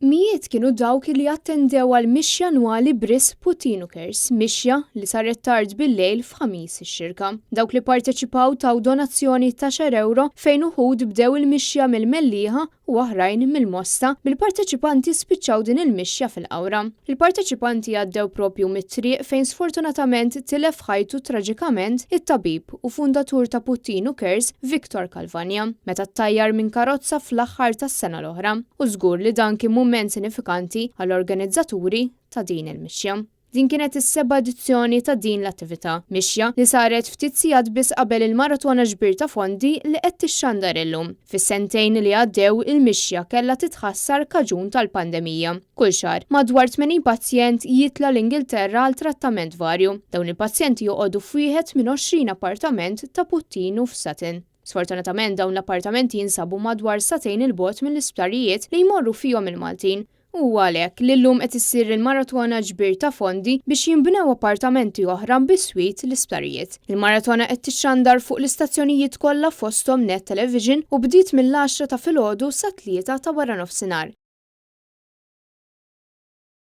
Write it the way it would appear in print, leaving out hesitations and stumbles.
Mijiet kienu dawk li attendew għal mixja annwali Briss Puttino Cares, mixja li saret tard bil-lejl f'ħamis ix-xirka. Dawk li parteċipaw taw donazzjoni ta' €10 fejn uħud bdew il-mixja mill-Mellieħa u oħrajn mill-Mosta bil-parteċipanti spiċċaw din il-mixja fil-qawra. Il-parteċipanti għaddew propju mit-triq fejn sfortunatament tilef ħajtu traġikament it-tabib u fundatur ta' Puttino Cares Viktor Kalvanja meta ttajjar minn karozza fl-aħħar tas-sena l-oħra u żgur li dan kien mument sinifikanti għall-organizzaturi ta' din il-mixja. Din kienet is-seba' edizzjoni ta' din l-attività, mixja li saret ftit sigħat biss qabel il-maratona ġbir ta' fondi li qed tixxandar illum. Fis-sentejn li għaddew il-mixja kellha titħassar kaġun tal-pandemija. Kull xahar madwar 80 pazjent jitla l-Ingilterra għal trattament varju. Dawn il-pazjenti joqogħdu f'wieħed minn 20 appartament ta' Puttino f'Sutton. Sfortunatament dawn l-appartamenti jinsabu madwar satejn il-bogħod mill-isptarijiet li jmorru fihom il-Maltin. U għalhekk li llum qed issir il-maratona ġbir ta' fondi biex jinbnew appartamenti oħra bis-swit l-isptarijiet. Il-maratona qed tixxandar fuq l-istazzjonijiet kollha fosthom Net Television u bdiet mill-10 ta' filgħodu sa 3 ta' wara nofsinhar.